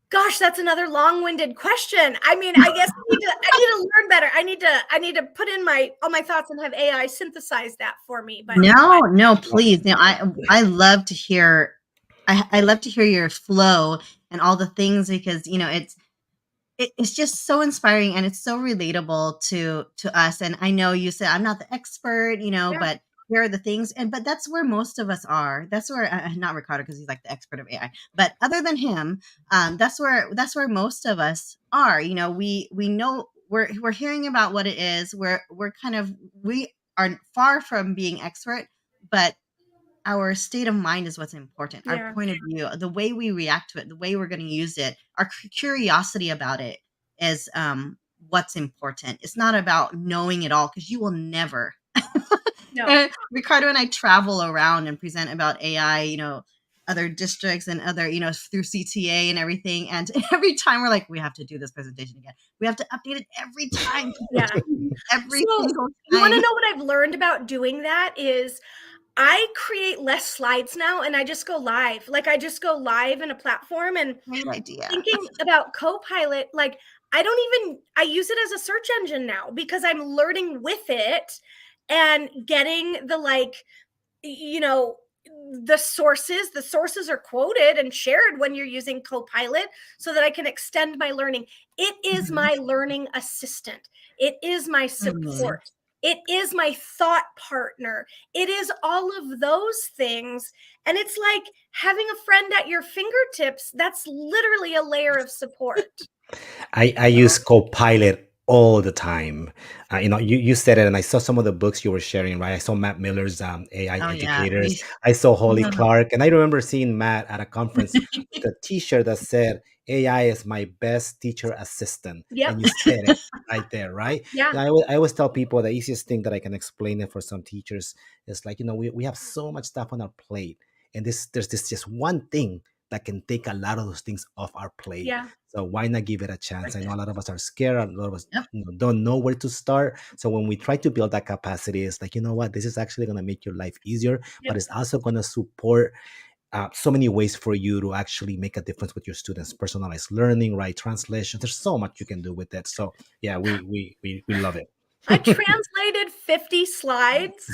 Gosh, that's another long-winded question. I mean, I guess I need to learn better. I need to put in all my thoughts and have AI synthesize that for me. But No, please. I love to hear I love to hear your flow and all the things, because it's just so inspiring and it's so relatable to us. And I know you said I'm not the expert, Yeah. but here are the things, but that's where most of us are. That's where not Ricardo, because he's like the expert of AI, but other than him, that's where most of us are. We know we're hearing about what it is. We are far from being expert, but our state of mind is what's important. Yeah. Our point of view, the way we react to it, the way we're going to use it, our curiosity about it is what's important. It's not about knowing it all, because you will never. No. Ricardo and I travel around and present about AI, other districts and other, through CTA and everything. And every time we're like, we have to do this presentation again. We have to update it every time. Yeah. Every So single you want to time. know what I've learned about doing that is I create less slides now and I just go live. Like I just go live in a platform, and Great idea. thinking about Copilot, like I use it as a search engine now because I'm learning with it and getting the sources are quoted and shared when you're using Copilot so that I can extend my learning. It is my learning assistant. It is my support. It is my thought partner. It is all of those things. And it's like having a friend at your fingertips. That's literally a layer of support. I use Copilot all the time. You said it, and I saw some of the books you were sharing, right? I saw Matt Miller's AI Oh, yeah. Educators. I saw Holly Yeah. Clark, and I remember seeing Matt at a conference with a T-shirt that said, "AI is my best teacher assistant." Yep. And you said it right there, right? Yeah. And I always tell people the easiest thing that I can explain it for some teachers is like, we have so much stuff on our plate, and there's this just one thing that can take a lot of those things off our plate. Yeah. So why not give it a chance? I know a lot of us are scared. A lot of us Yep. don't know where to start. So when we try to build that capacity, it's like, you know what? This is actually going to make your life easier, but Yep. it's also going to support so many ways for you to actually make a difference with your students. Personalized learning, right? Translation. There's so much you can do with it. So yeah, we love it. I translated 50 slides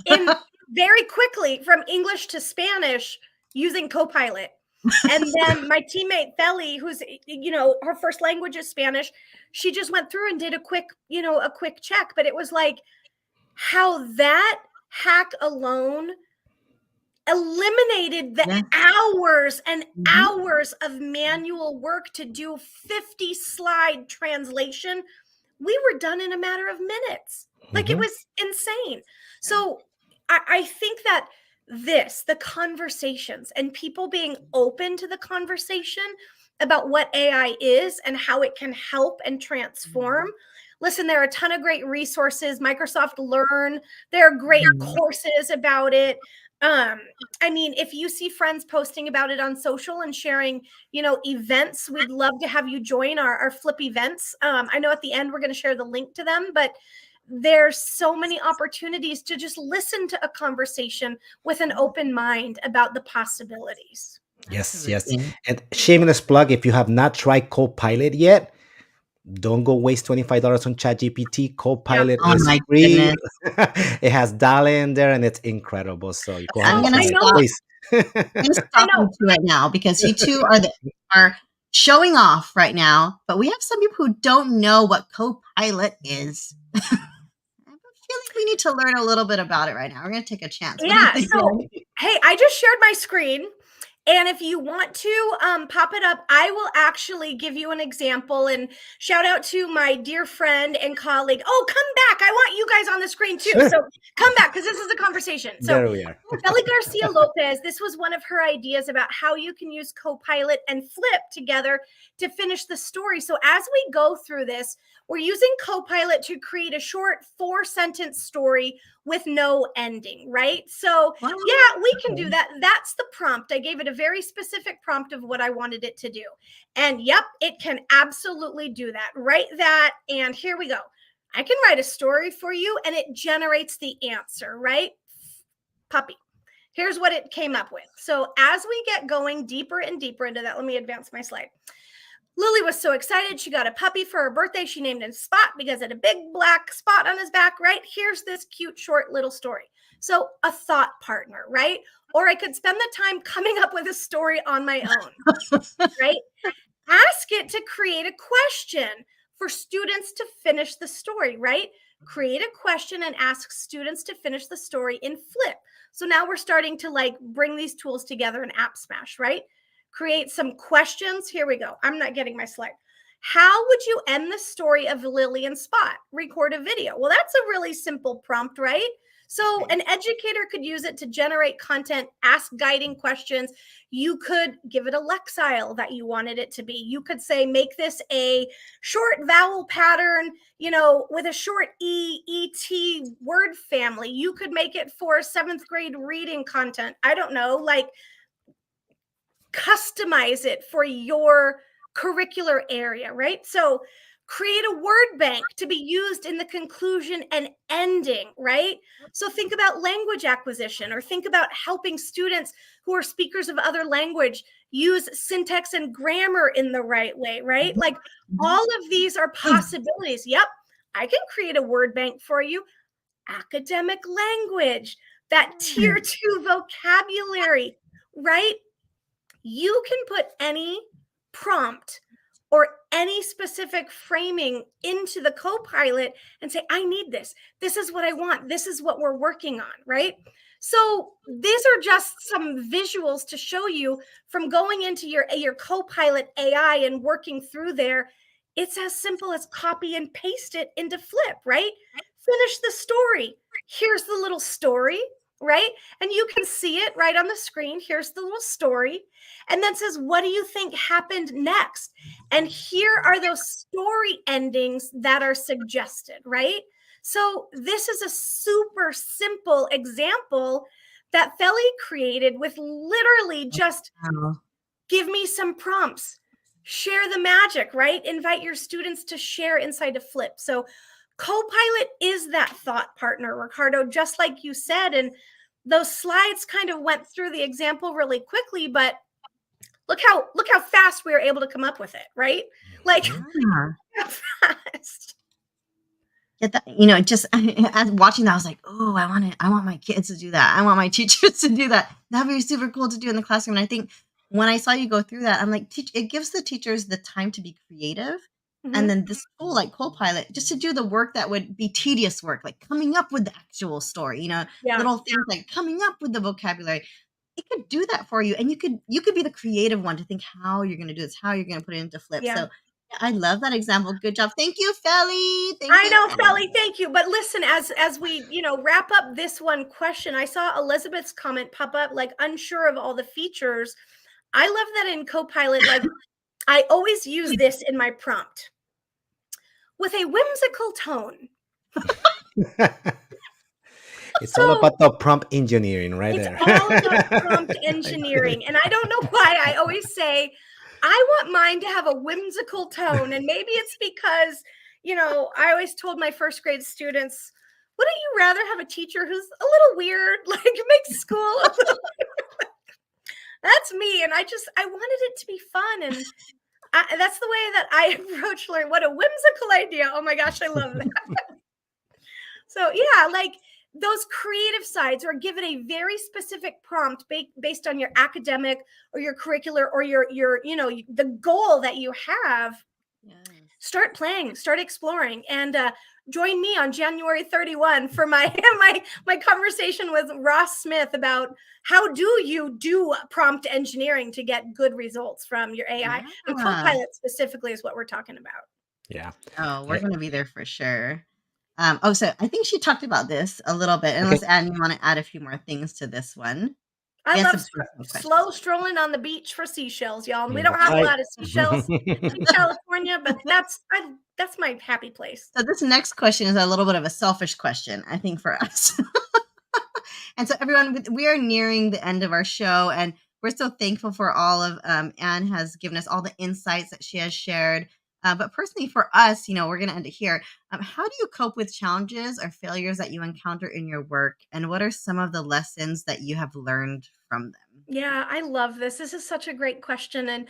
in very quickly from English to Spanish using Copilot. And then my teammate Feli, who's her first language is Spanish, she just went through and did a quick check. But it was like how that hack alone eliminated the hours and hours of manual work to do 50 slide translation. We were done in a matter of minutes. Like it was insane. So I think that the conversations and people being open to the conversation about what AI is and how it can help and transform. Listen, there are a ton of great resources. Microsoft Learn, there are great courses about it. I mean, if you see friends posting about it on social and sharing, events, we'd love to have you join our Flip events. I know at the end we're going to share the link to them, but there's so many opportunities to just listen to a conversation with an open mind about the possibilities. Yes. And shameless plug, if you have not tried Copilot yet, don't go waste $25 on ChatGPT. Copilot Oh is my free. goodness. It has DALL-E in there, and it's incredible. So you go ahead I'm and gonna try it, stop. please. I'm stopping to it now, because you two are showing off right now, but we have some people who don't know what Copilot is. I feel like we need to learn a little bit about it right now. We're going to take a chance. What do you think, So, Jen? hey, I just shared my screen. And if you want to pop it up, I will actually give you an example, and shout out to my dear friend and colleague. Oh, come back. I want you guys on the screen too. Sure. So come back, because this is a conversation. So There we are. Feli Garcia Lopez, this was one of her ideas about how you can use Copilot and Flip together to finish the story. So as we go through this, we're using Copilot to create a short 4-sentence story with no ending, right? So yeah, we can do that. That's the prompt. I gave it a very specific prompt of what I wanted it to do. And yep, it can absolutely do that. Write that. And here we go. I can write a story for you and it generates the answer, right? Puppy. Here's what it came up with. So as we get going deeper and deeper into that, let me advance my slide. Lily was so excited. She got a puppy for her birthday. She named him Spot because it had a big black spot on his back, right? Here's this cute, short little story. So a thought partner, right? Or I could spend the time coming up with a story on my own, right? Ask it to create a question for students to finish the story, right? Create a question and ask students to finish the story in Flip. So now we're starting to like bring these tools together in App Smash, right? Create some questions. Here we go. I'm not getting my slide. How would you end the story of Lily and Spot? Record a video. Well, that's a really simple prompt, right? So an educator could use it to generate content, ask guiding questions. You could give it a lexile that you wanted it to be. You could say, make this a short vowel pattern, with a short E-E-T word family. You could make it for 7th grade reading content. I don't know, like customize it for your curricular area, right? So create a word bank to be used in the conclusion and ending, right? So think about language acquisition, or think about helping students who are speakers of other language use syntax and grammar in the right way, right? Like all of these are possibilities. Yep, I can create a word bank for you. Academic language, that tier 2 vocabulary, right? You can put any prompt or any specific framing into the Copilot and say, I need this. This is what I want. This is what we're working on, right? So these are just some visuals to show you from going into your Copilot AI and working through there. It's as simple as copy and paste it into Flip, right? Finish the story. Here's the little story, right? And you can see it right on the screen. Here's the little story. And then says, what do you think happened next? And here are those story endings that are suggested, right? So this is a super simple example that Feli created with literally just give me some prompts, share the magic, right? Invite your students to share inside of Flip. So Copilot is that thought partner, Ricardo, just like you said. And those slides kind of went through the example really quickly, but look how fast we were able to come up with it, right? Like fast. Get that, just as watching that, I was like, oh, I want my kids to do that. I want my teachers to do that. That'd be super cool to do in the classroom. And I think when I saw you go through that, I'm like, it gives the teachers the time to be creative. And then this tool like Copilot, just to do the work that would be tedious work, like coming up with the actual story, little things like coming up with the vocabulary. It could do that for you. And you could be the creative one to think how you're going to do this, how you're going to put it into Flip. Yeah. So I love that example. Good job. Thank you, Feli. I know, Feli, thank you. But listen, as we, wrap up this one question, I saw Elizabeth's comment pop up, like unsure of all the features. I love that in Copilot, like I always use this in my prompt with a whimsical tone. It's all about the prompt engineering, right? It's there. all about prompt engineering. And I don't know why I always say, I want mine to have a whimsical tone. And maybe it's because, I always told my first grade students, wouldn't you rather have a teacher who's a little weird, like makes school a little That's me. And I wanted it to be fun. And that's the way that I approach learning. What a whimsical idea. Oh my gosh, I love that. So yeah, like those creative sides, or give it a very specific prompt based on your academic or your curricular or your the goal that you have. Yes. Start playing, start exploring, and join me on January 31 for my conversation with Ross Smith about how do you do prompt engineering to get good results from your AI. Yeah. And Copilot specifically is what we're talking about. Yeah. Oh, we're going to be there for sure. So I think she talked about this a little bit. Unless Ann, you want to add a few more things to this one. I love slow strolling on the beach for seashells, y'all. And we don't have a lot of seashells in California, but that's my happy place. So this next question is a little bit of a selfish question, I think, for us. And so everyone, we are nearing the end of our show, and we're so thankful for all of Ann has given us all the insights that she has shared. But personally, for us, we're going to end it here. How do you cope with challenges or failures that you encounter in your work? And what are some of the lessons that you have learned from them? Yeah, I love this. This is such a great question. And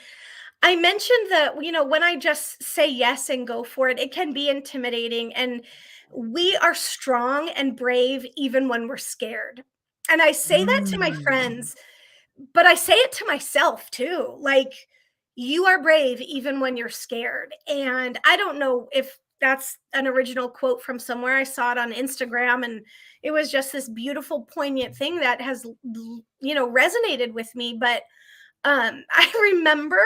I mentioned that, when I just say yes and go for it, it can be intimidating. And we are strong and brave even when we're scared. And I say that to my friends, but I say it to myself too. Like, you are brave even when you're scared. And I don't know if that's an original quote from somewhere. I saw it on Instagram, and it was just this beautiful, poignant thing that has, resonated with me. But I remember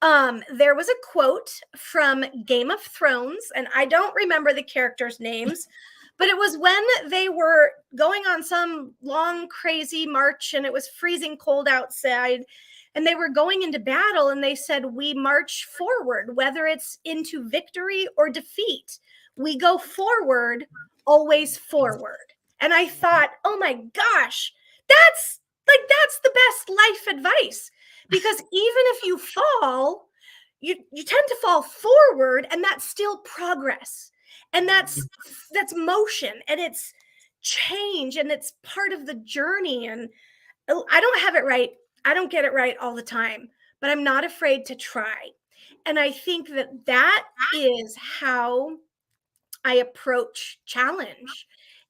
there was a quote from Game of Thrones, and I don't remember the characters' names, but it was when they were going on some long, crazy march and it was freezing cold outside. And they were going into battle, and they said, "We march forward, whether it's into victory or defeat. We go forward, always forward." And I thought, oh my gosh, that's the best life advice. Because even if you fall, you tend to fall forward, and that's still progress. And that's motion, and it's change, and it's part of the journey. And I don't have it right. I don't get it right all the time, but I'm not afraid to try. And I think that is how I approach challenge.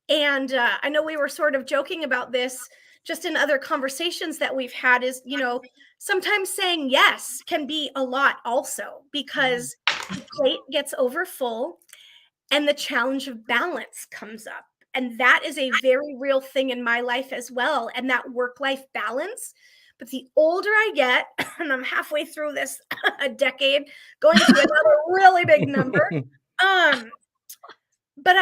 And I know we were sort of joking about this just in other conversations that we've had, is, sometimes saying yes can be a lot also, because the plate gets over full and the challenge of balance comes up. And that is a very real thing in my life as well. And that work-life balance. But the older I get, and I'm halfway through this a decade, going to another really big number, but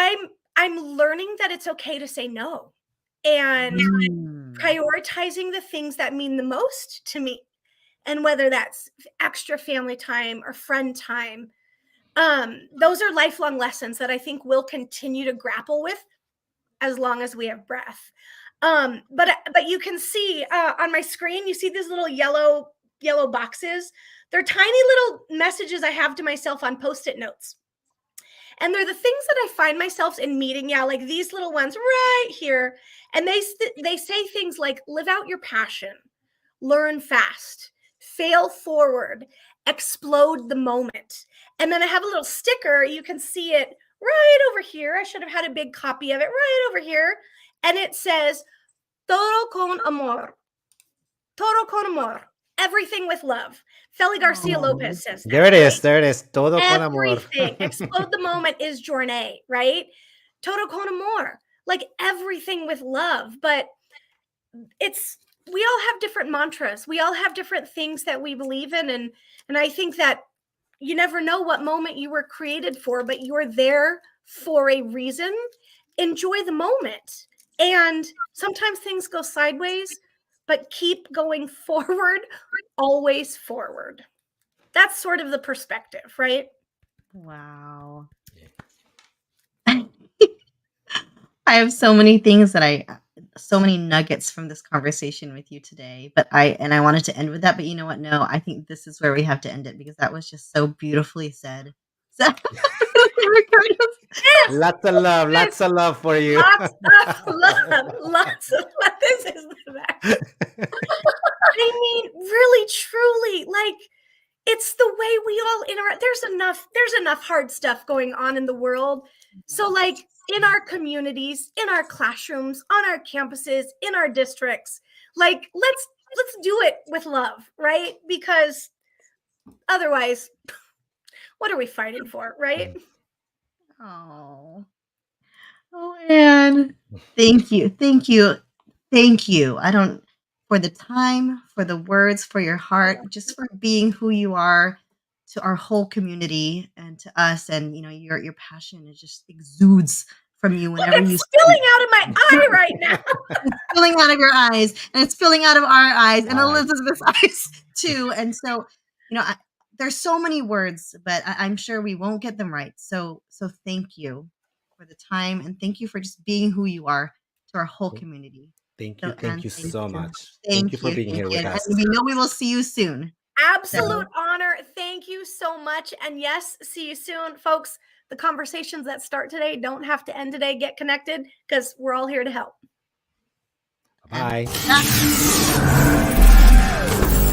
I'm learning that it's okay to say no, and prioritizing the things that mean the most to me. And whether that's extra family time or friend time, those are lifelong lessons that I think we'll continue to grapple with as long as we have breath. But you can see on my screen, you see these little yellow boxes. They're tiny little messages I have to myself on Post-it notes. And they're the things that I find myself in meeting. Yeah, like these little ones right here. And they say things like, live out your passion, learn fast, fail forward, explode the moment. And then I have a little sticker. You can see it right over here. I should have had a big copy of it right over here. And it says, todo con amor. Todo con amor. Everything with love. Feli Garcia Lopez says that. There it is. Right? There it is. Todo con amor. Everything. Explode the moment is Journey, right? Todo con amor. Like everything with love. But we all have different mantras. We all have different things that we believe in. And I think that you never know what moment you were created for, but you're there for a reason. Enjoy the moment. And sometimes things go sideways, but keep going forward, always forward. That's sort of the perspective, right? Wow. I have so many things so many nuggets from this conversation with you today, but I wanted to end with that, but you know what? No, I think this is where we have to end it, because that was just so beautifully said. So, Lots of love for you. Lots of love. This is the best. I mean, really, truly, like, it's the way we all interact. There's enough hard stuff going on in the world. So, like, in our communities, in our classrooms, on our campuses, in our districts, like, let's do it with love, right? Because otherwise, what are we fighting for, right? Oh, Ann, thank you. For the time, for the words, for your heart, just for being who you are to our whole community and to us. And your passion is just exudes from you whenever you spilling out of my eye right now. It's spilling out of your eyes, and it's spilling out of our eyes, and Elizabeth's eyes too. And so, there's so many words, but I'm sure we won't get them right. So thank you for the time, and thank you for just being who you are to our whole community. Thank you. So, Thank Ann, you so much. Thank you for being here with us. And we know we will see you soon. Absolute honor. Thank thank you so much. And yes, see you soon, folks. The conversations that start today don't have to end today. Get connected because we're all here to help. Bye. Bye.